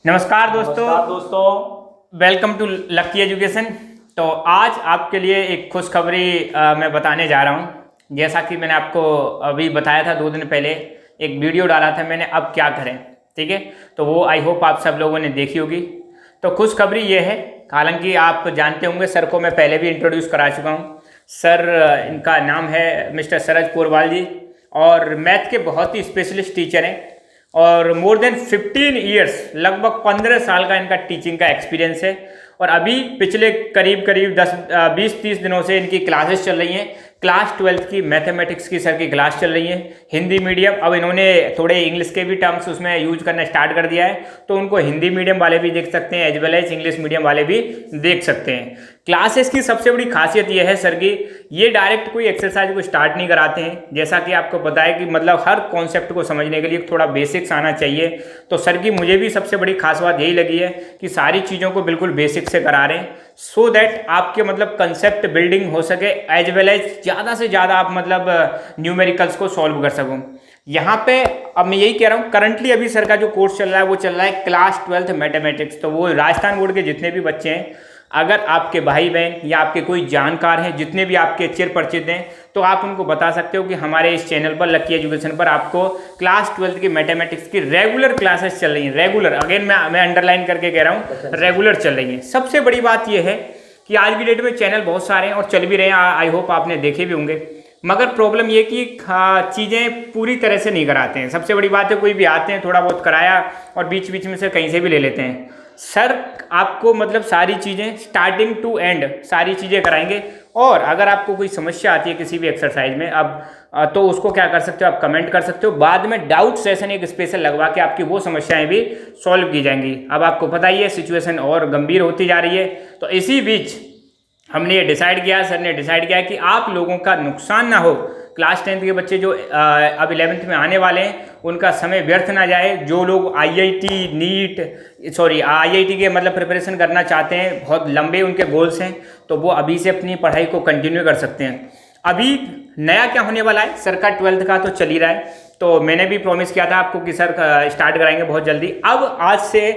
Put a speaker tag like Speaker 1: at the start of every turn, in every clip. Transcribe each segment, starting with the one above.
Speaker 1: नमस्कार दोस्तों,
Speaker 2: नमस्कार दोस्तों।
Speaker 1: Welcome to lucky education. तो आज आपके लिए एक खुशखबरी मैं बताने जा रहा हूँ। जैसा कि मैंने आपको अभी बताया था 2 दिन पहले, एक वीडियो डाला था मैंने, अब क्या करें। ठीक है, तो वो आई होप आप सब लोगों ने देखी होगी। तो खुशखबरी ये है, हालांकि आप जानते होंगे सर को मैं पहले भी इंट्रोड्यूस करा चुका हूँ। सर इनका नाम है मिस्टर सरज पोरवाल जी, और मैथ के बहुत ही स्पेशलिस्ट टीचर हैं और मोर देन 15 ईयर्स, लगभग 15 साल का इनका टीचिंग का एक्सपीरियंस है। और अभी पिछले करीब करीब 20-30 दिनों से इनकी क्लासेस चल रही हैं। क्लास 12th की मैथमेटिक्स की सर की क्लास चल रही है, हिंदी मीडियम। अब इन्होंने थोड़े इंग्लिश के भी टर्म्स उसमें यूज करना स्टार्ट कर दिया है, तो उनको हिंदी मीडियम वाले भी देख सकते हैं as well as English medium वाले भी देख सकते हैं। क्लासेस की सबसे बड़ी खासियत यह है सर की, ये डायरेक्ट कोई एक्सरसाइज को स्टार्ट नहीं कराते हैं। जैसा कि आपको पता है कि मतलब हर कॉन्सेप्ट को समझने के लिए थोड़ा बेसिक्स आना चाहिए। तो सर की मुझे भी सबसे बड़ी खास बात यही लगी है कि सारी चीज़ों को बिल्कुल बेसिक से करा रहे हैं, सो दैट आपके मतलब कंसेप्ट बिल्डिंग हो सके एज वेल एज ज़्यादा से ज़्यादा आप मतलब न्यूमेरिकल्स को सॉल्व कर सको। यहाँ पे अब मैं यही कह रहा हूँ, करंटली अभी सर का जो कोर्स चल रहा है वो चल रहा है क्लास 12th मैथमेटिक्स। तो वो राजस्थान बोर्ड के जितने भी बच्चे हैं, अगर आपके भाई बहन या आपके कोई जानकार हैं, जितने भी आपके चिर परिचित हैं, तो आप उनको बता सकते हो कि हमारे इस चैनल पर लकी एजुकेशन पर आपको क्लास 12th की मैथमेटिक्स की रेगुलर क्लासेस चल रही हैं। रेगुलर, अगेन मैं अंडरलाइन करके कह रहा हूँ, रेगुलर चल रही हैं। सबसे बड़ी बात यह है कि आज की डेट में चैनल बहुत सारे हैं और चल भी रहे हैं, आई होप आपने देखे भी होंगे। मगर प्रॉब्लम ये कि चीज़ें पूरी तरह से नहीं कराते हैं। सबसे बड़ी बात है, कोई भी आते हैं, थोड़ा बहुत कराया और बीच बीच में से कहीं से भी ले लेते हैं। सर आपको मतलब सारी चीज़ें स्टार्टिंग टू एंड सारी चीज़ें कराएंगे। और अगर आपको कोई समस्या आती है किसी भी एक्सरसाइज में, अब तो उसको क्या कर सकते हो, आप कमेंट कर सकते हो। बाद में डाउट सेशन एक स्पेशल लगवा के आपकी वो समस्याएं भी सॉल्व की जाएंगी। अब आपको पता ही है सिचुएशन और गंभीर होती जा रही है, तो इसी बीच हमने ये डिसाइड किया, सर ने डिसाइड किया कि आप लोगों का नुकसान ना हो। क्लास 10th के बच्चे जो अब 11th में आने वाले हैं, उनका समय व्यर्थ ना जाए। जो लोग आईआईटी के मतलब प्रिपरेशन करना चाहते हैं, बहुत लंबे उनके गोल्स हैं, तो वो अभी से अपनी पढ़ाई को कंटिन्यू कर सकते हैं। अभी नया क्या होने वाला है, सर का 12th का तो चल ही रहा है, तो मैंने भी प्रॉमिस किया था आपको कि सर स्टार्ट कराएंगे बहुत जल्दी। अब आज से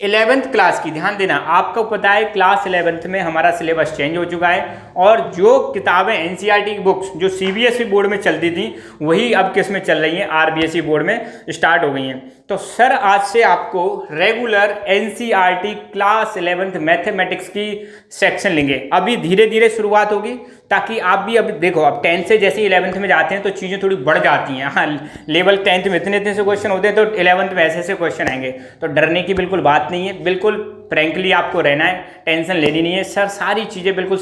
Speaker 1: 11th क्लास की, ध्यान देना, आपको पता है क्लास 11th में हमारा सिलेबस चेंज हो चुका है और जो किताबें एनसीईआरटी की बुक्स जो सीबीएसई बोर्ड में चलती थी, वही अब किस में चल रही हैं, आरबीएसई बोर्ड में स्टार्ट हो गई हैं। तो सर आज से आपको regular NCERT class 11th mathematics की सेक्शन लेंगे। अभी धीरे धीरे शुरुआत होगी, ताकि आप भी अभी देखो, अब 10th से जैसे 11th में जाते हैं तो चीज़ें थोड़ी बढ़ जाती हैं। हाँ, लेवल 10th में इतने से क्वेश्चन होते हैं, तो 11th में ऐसे क्वेश्चन आएंगे। तो डरने की बिल्कुल बात नहीं है, बिल्कुल फ्रैंकली आपको रहना है, टेंशन लेनी नहीं है। सर सारी चीज़ें बिल्कुल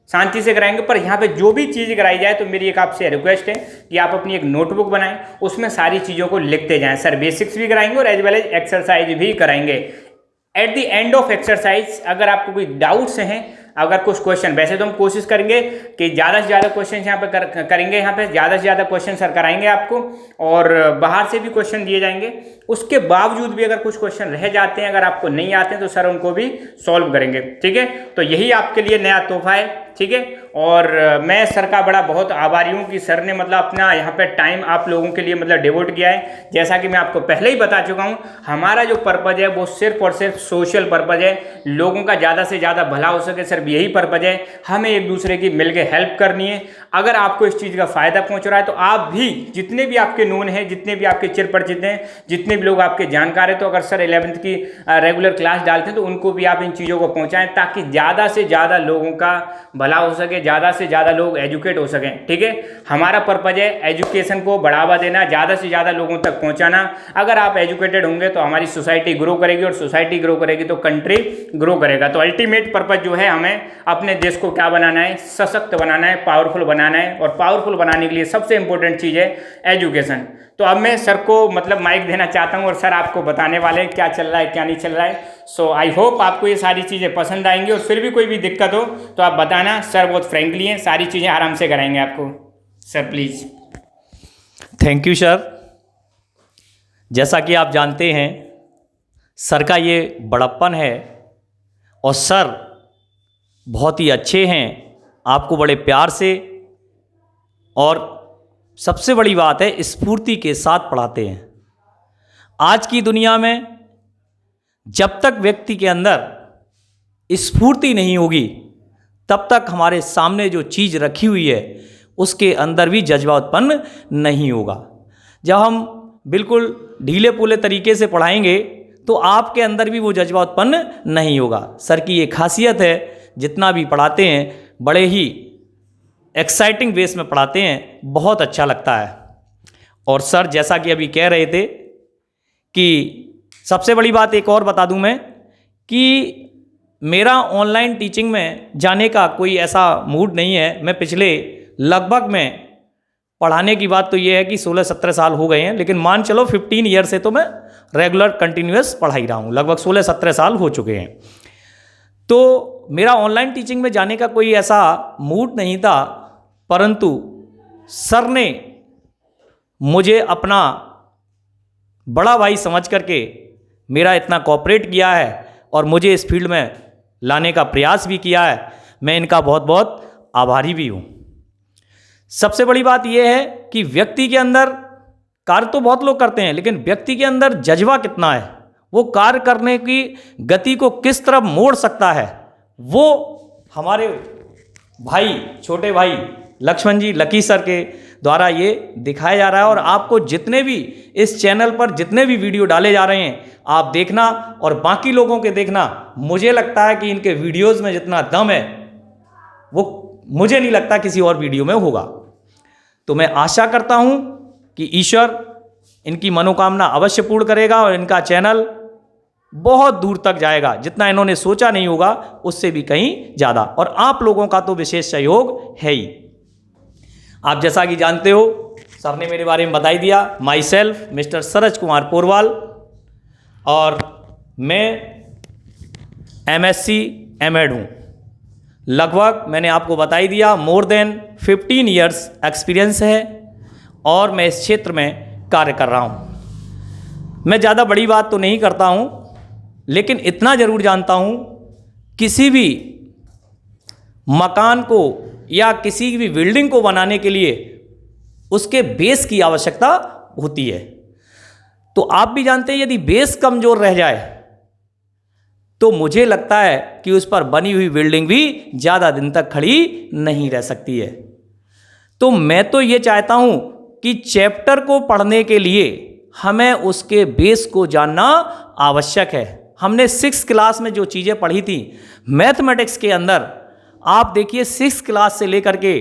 Speaker 1: शांति से कराएंगे। पर यहाँ पे जो भी चीज़ कराई जाए, तो मेरी एक आपसे रिक्वेस्ट है कि आप अपनी एक नोटबुक बनाएं, उसमें सारी चीज़ों को लिखते जाएं। सर बेसिक्स भी कराएंगे और एज वेल एज एक्सरसाइज भी कराएंगे। At the end of exercise अगर आपको कोई डाउट्स हैं, अगर कुछ क्वेश्चन, वैसे तो हम कोशिश करेंगे कि ज़्यादा से ज़्यादा क्वेश्चन यहाँ पे करेंगे, यहाँ पे ज़्यादा से ज़्यादा क्वेश्चन सर कराएंगे आपको, और बाहर से भी क्वेश्चन दिए जाएंगे। उसके बावजूद भी अगर कुछ क्वेश्चन रह जाते हैं, अगर आपको नहीं आते हैं, तो सर उनको भी सॉल्व करेंगे। ठीक है, तो यही आपके लिए नया तोहफा है। ठीक है, और मैं सर का बड़ा बहुत आभारी हूँ कि सर ने मतलब अपना यहाँ पे टाइम आप लोगों के लिए मतलब डिवोट किया है। जैसा कि मैं आपको पहले ही बता चुका हूँ, हमारा जो पर्पज़ है वो सिर्फ और सिर्फ सोशल पर्पज़ है, लोगों का ज़्यादा से ज़्यादा भला हो सके, सिर्फ यही पर्पज़ है। हमें एक दूसरे की मिलकर हेल्प करनी है। अगर आपको इस चीज़ का फ़ायदा पहुँच रहा है, तो आप भी, जितने भी आपके नोन हैं, जितने भी आपके चिर परिचित हैं, जितने भी लोग आपके जानकार हैं, तो अगर सर 11th की रेगुलर क्लास डालते हैं, तो उनको भी आप इन चीज़ों को पहुँचाएँ, ताकि ज़्यादा से ज़्यादा लोगों का भला हो सके, ज़्यादा से ज़्यादा लोग एजुकेट हो सकें। ठीक है, हमारा पर्पज़ है एजुकेशन को बढ़ावा देना, ज़्यादा से ज़्यादा लोगों तक पहुँचाना। अगर आप एजुकेटेड होंगे तो हमारी सोसाइटी ग्रो करेगी, और सोसाइटी ग्रो करेगी तो कंट्री ग्रो करेगा। तो अल्टीमेट पर्पज़ जो है, हमें अपने देश को क्या बनाना है, सशक्त बनाना है, पावरफुल बनाना है। और पावरफुल बनाने के लिए सबसे इंपॉर्टेंट चीज़ है एजुकेशन। तो अब मैं सर को मतलब माइक देना चाहता हूँ, और सर आपको बताने वाले हैं क्या चल रहा है, क्या नहीं चल रहा है। सो आई होप आपको ये सारी चीज़ें पसंद आएंगी, और फिर भी कोई भी दिक्कत हो तो आप बताना। सर बहुत फ्रेंकली हैं, सारी चीज़ें आराम से कराएंगे आपको। Sir please.
Speaker 2: Thank you sir. जैसा कि आप जानते हैं, सर का ये बड़प्पन है, और सर बहुत ही अच्छे हैं, आपको बड़े प्यार से, और सबसे बड़ी बात है, स्फूर्ति के साथ पढ़ाते हैं। आज की दुनिया में जब तक व्यक्ति के अंदर स्फूर्ति नहीं होगी तब तक हमारे सामने जो चीज़ रखी हुई है उसके अंदर भी जज्बा उत्पन्न नहीं होगा। जब हम बिल्कुल ढीले पूले तरीके से पढ़ाएंगे तो आपके अंदर भी वो जज्बा उत्पन्न नहीं होगा। सर की ये खासियत है, जितना भी पढ़ाते हैं बड़े ही एक्साइटिंग वेस में पढ़ाते हैं, बहुत अच्छा लगता है। और सर जैसा कि अभी कह रहे थे कि सबसे बड़ी बात एक और बता दूं मैं कि मेरा ऑनलाइन टीचिंग में जाने का कोई ऐसा मूड नहीं है। मैं पिछले लगभग में पढ़ाने की बात तो ये है कि 16-17 साल हो गए हैं, लेकिन मान चलो 15 ईयर से तो मैं रेगुलर कंटिन्यूअस पढ़ा ही रहा हूँ। लगभग 16-17 साल हो चुके हैं। तो मेरा ऑनलाइन टीचिंग में जाने का कोई ऐसा मूड नहीं था, परंतु सर ने मुझे अपना बड़ा भाई समझ करके मेरा इतना कोऑपरेट किया है और मुझे इस फील्ड में लाने का प्रयास भी किया है। मैं इनका बहुत बहुत आभारी भी हूँ। सबसे बड़ी बात यह है कि व्यक्ति के अंदर कार्य तो बहुत लोग करते हैं, लेकिन व्यक्ति के अंदर जज्बा कितना है, वो कार्य करने की गति को किस तरफ मोड़ सकता है, वो हमारे भाई, छोटे भाई लक्ष्मण जी, लकी सर के द्वारा ये दिखाया जा रहा है। और आपको जितने भी इस चैनल पर जितने भी वीडियो डाले जा रहे हैं आप देखना और बाकी लोगों के देखना। मुझे लगता है कि इनके वीडियोस में जितना दम है वो मुझे नहीं लगता किसी और वीडियो में होगा। तो मैं आशा करता हूं कि ईश्वर इनकी मनोकामना अवश्य पूर्ण करेगा और इनका चैनल बहुत दूर तक जाएगा, जितना इन्होंने सोचा नहीं होगा उससे भी कहीं ज़्यादा। और आप लोगों का तो विशेष सहयोग है ही। आप जैसा कि जानते हो, सर ने मेरे बारे में बता ही दिया। My self mister Suraj Kumar Porwal, और मैं MSc M.Ed हूँ। लगभग मैंने आपको बता ही दिया, मोर देन 15 ईयर्स एक्सपीरियंस है और मैं इस क्षेत्र में कार्य कर रहा हूँ। मैं ज़्यादा बड़ी बात तो नहीं करता हूँ, लेकिन इतना ज़रूर जानता हूँ, किसी भी मकान को या किसी भी बिल्डिंग को बनाने के लिए उसके बेस की आवश्यकता होती है। तो आप भी जानते हैं, यदि बेस कमज़ोर रह जाए तो मुझे लगता है कि उस पर बनी हुई बिल्डिंग भी ज़्यादा दिन तक खड़ी नहीं रह सकती है। तो मैं तो ये चाहता हूँ कि चैप्टर को पढ़ने के लिए हमें उसके बेस को जानना आवश्यक है। हमने 6th क्लास में जो चीज़ें पढ़ी थी मैथमेटिक्स के अंदर, आप देखिए 6th क्लास से लेकर के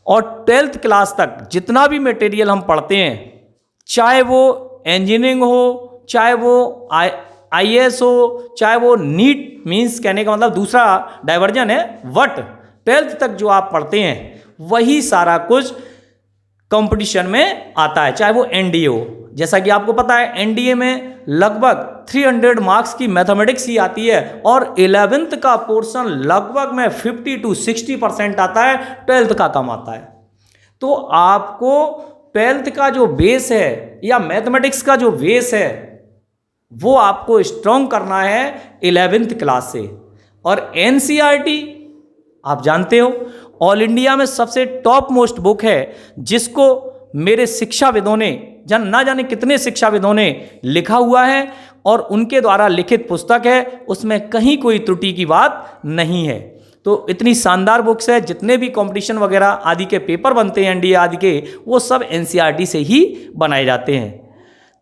Speaker 2: और 12th क्लास तक जितना भी मटेरियल हम पढ़ते हैं, चाहे वो इंजीनियरिंग हो, चाहे वो IAS हो, चाहे वो नीट, मीन्स कहने का मतलब दूसरा डाइवर्जन है वट, 12th तक जो आप पढ़ते हैं वही सारा कुछ कंपटीशन में आता है, चाहे वो NDA हो। जैसा कि आपको पता है NDA में लगभग 300 मार्क्स की मैथमेटिक्स ही आती है और 11th का पोर्शन लगभग में 50 to 60% आता है, 12th का कम आता है। तो आपको 12th का जो बेस है या मैथमेटिक्स का जो बेस है वो आपको स्ट्रॉन्ग करना है 11th क्लास से। और NCERT आप जानते हो ऑल इंडिया में सबसे टॉप मोस्ट बुक है, जिसको मेरे शिक्षाविदों ने ना जाने कितने शिक्षाविदों ने लिखा हुआ है और उनके द्वारा लिखित पुस्तक है, उसमें कहीं कोई त्रुटि की बात नहीं है। तो इतनी शानदार बुक्स है, जितने भी कंपटीशन वगैरह आदि के पेपर बनते हैं NDA आदि के, वो सब NCERT से ही बनाए जाते हैं।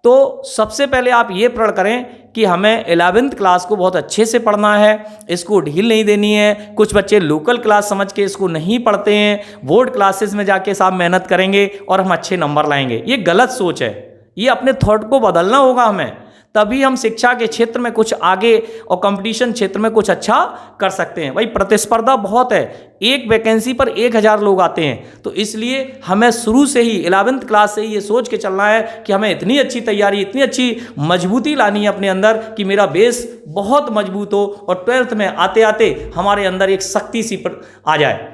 Speaker 2: तो सबसे पहले आप ये प्रण करें कि हमें 11th क्लास को बहुत अच्छे से पढ़ना है, इसको ढील नहीं देनी है। कुछ बच्चे लोकल क्लास समझ के इसको नहीं पढ़ते हैं, बोर्ड क्लासेस में जाके साहब मेहनत करेंगे और हम अच्छे नंबर लाएंगे। ये गलत सोच है। ये अपने थॉट को बदलना होगा हमें, तभी हम शिक्षा के क्षेत्र में कुछ आगे और कंपटीशन क्षेत्र में कुछ अच्छा कर सकते हैं। भाई प्रतिस्पर्धा बहुत है, एक वैकेंसी पर 1000 लोग आते हैं, तो इसलिए हमें शुरू से ही 11th क्लास से ही ये सोच के चलना है कि हमें इतनी अच्छी तैयारी, इतनी अच्छी मजबूती लानी है अपने अंदर कि मेरा बेस बहुत मजबूत हो और 12th में आते आते हमारे अंदर एक शक्ति सी आ जाए।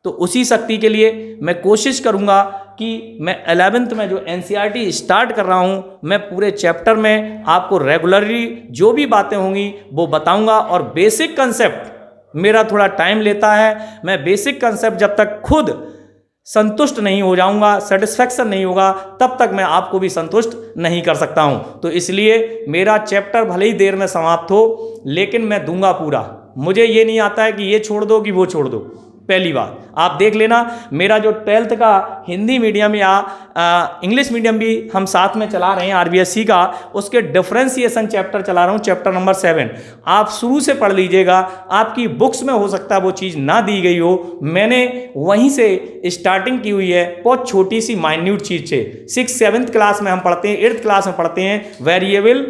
Speaker 2: तो उसी शक्ति के लिए मैं कोशिश करूँगा कि मैं 11th में जो NCERT स्टार्ट कर रहा हूँ, मैं पूरे चैप्टर में आपको रेगुलरली जो भी बातें होंगी वो बताऊँगा। और बेसिक कंसेप्ट मेरा थोड़ा टाइम लेता है, मैं बेसिक कंसेप्ट जब तक खुद संतुष्ट नहीं हो जाऊंगा, सेटिस्फैक्शन नहीं होगा, तब तक मैं आपको भी संतुष्ट नहीं कर सकता हूं। तो इसलिए मेरा चैप्टर भले ही देर में समाप्त हो, लेकिन मैं दूंगा पूरा। मुझे ये नहीं आता है कि ये छोड़ दो कि वो छोड़ दो। पहली बात आप देख लेना, मेरा जो 12th का हिंदी मीडियम या इंग्लिश मीडियम भी हम साथ में चला रहे हैं आरबीएससी का, उसके डिफरेंशिएशन चैप्टर चला रहा हूँ, चैप्टर नंबर 7। आप शुरू से पढ़ लीजिएगा। आपकी बुक्स में हो सकता है वो चीज़ ना दी गई हो, मैंने वहीं से स्टार्टिंग की हुई है, बहुत छोटी सी माइन्यूट चीज़ से। 6th 7th क्लास में हम पढ़ते हैं, 8th क्लास में पढ़ते हैं वेरिएबल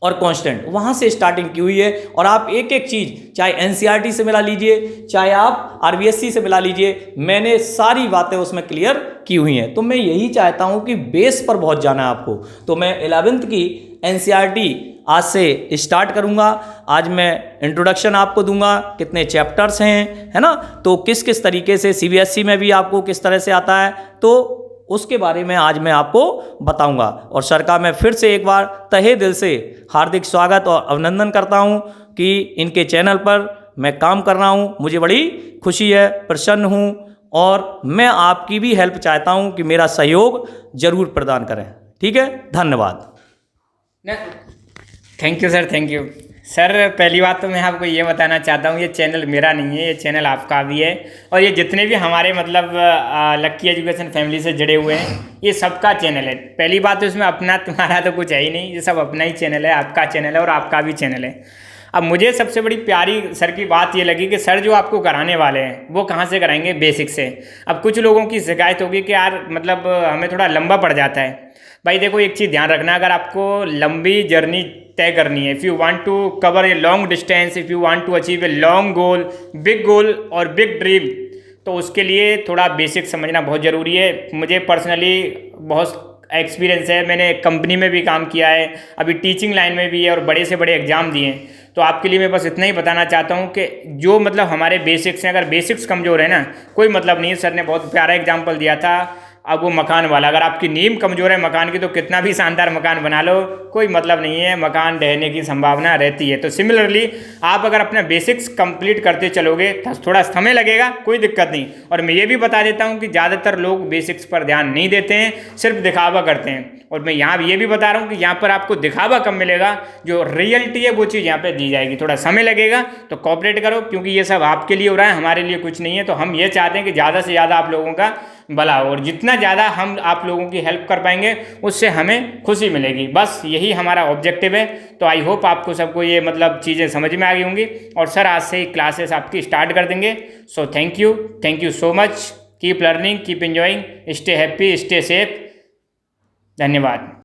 Speaker 2: और कांस्टेंट, वहाँ से स्टार्टिंग की हुई है। और आप एक एक चीज़ चाहे एनसीईआरटी से मिला लीजिए, चाहे आप आरबीएससी से मिला लीजिए, मैंने सारी बातें उसमें क्लियर की हुई हैं। तो मैं यही चाहता हूँ कि बेस पर बहुत जाना है आपको। तो मैं 11th की एनसीईआरटी आज से स्टार्ट करूँगा। आज मैं इंट्रोडक्शन आपको दूंगा, कितने चैप्टर्स हैं, है ना, तो किस किस तरीके से सीबीएसई में भी आपको किस तरह से आता है, तो उसके बारे में आज मैं आपको बताऊंगा। और सर का मैं फिर से एक बार तहे दिल से हार्दिक स्वागत और अभिनंदन करता हूं कि इनके चैनल पर मैं काम कर रहा हूं। मुझे बड़ी खुशी है, प्रसन्न हूं, और मैं आपकी भी हेल्प चाहता हूं कि मेरा सहयोग जरूर प्रदान करें। ठीक है, धन्यवाद।
Speaker 1: Thank you sir, thank you sir. पहली बात तो मैं आपको ये बताना चाहता हूँ, ये चैनल मेरा नहीं है, ये चैनल आपका भी है। और ये जितने भी हमारे मतलब लक्की एजुकेशन फैमिली से जुड़े हुए हैं, ये सबका चैनल है। पहली बात तो इसमें अपना तुम्हारा तो कुछ है ही नहीं, ये सब अपना ही चैनल है, आपका चैनल है और आपका भी चैनल है। अब मुझे सबसे बड़ी प्यारी सर की बात ये लगी कि सर जो आपको कराने वाले हैं वो कहाँ से कराएंगे, बेसिक से। अब कुछ लोगों की शिकायत होगी कि यार मतलब हमें थोड़ा लंबा पड़ जाता है। भाई देखो, एक चीज़ ध्यान रखना, अगर आपको लंबी जर्नी तय करनी है, if you want to cover a long distance, if you want to achieve a long goal और बिग ड्रीम, तो उसके लिए थोड़ा बेसिक समझना बहुत ज़रूरी है। मुझे पर्सनली बहुत एक्सपीरियंस है, मैंने कंपनी में भी काम किया है, अभी टीचिंग लाइन में भी है और बड़े से बड़े एग्जाम दिए हैं। तो आपके लिए मैं बस इतना ही बताना चाहता हूँ कि जो मतलब हमारे बेसिक्स हैं, अगर बेसिक्स कमज़ोर है ना, कोई मतलब नहीं है। सर ने बहुत प्यारा एग्जाम्पल दिया था, अब वो मकान वाला, अगर आपकी नींव कमज़ोर है मकान की, तो कितना भी शानदार मकान बना लो, कोई मतलब नहीं है, मकान ढहने की संभावना रहती है। तो सिमिलरली आप अगर अपना बेसिक्स कंप्लीट करते चलोगे, थोड़ा समय लगेगा, कोई दिक्कत नहीं। और मैं ये भी बता देता हूँ कि ज़्यादातर लोग बेसिक्स पर ध्यान नहीं देते हैं, सिर्फ दिखावा करते हैं। और मैं यहाँ ये भी बता रहा हूँ कि यहाँ पर आपको दिखावा कम मिलेगा, जो रियलिटी है वो चीज़ यहाँ पे दी जाएगी। थोड़ा समय लगेगा तो कॉपरेट करो, क्योंकि ये सब आपके लिए हो रहा है, हमारे लिए कुछ नहीं है। तो हम ये चाहते हैं कि ज़्यादा से ज़्यादा आप लोगों का भला हो, और जितना ज़्यादा हम आप लोगों की हेल्प कर पाएंगे उससे हमें खुशी मिलेगी। बस यही हमारा ऑब्जेक्टिव है। तो आई होप आपको सबको ये मतलब चीज़ें समझ में आ गई होंगी, और सर आज से ही क्लासेस आपकी स्टार्ट कर देंगे। So thank you so much. Keep learning, keep enjoying, stay happy, stay safe. धन्यवाद।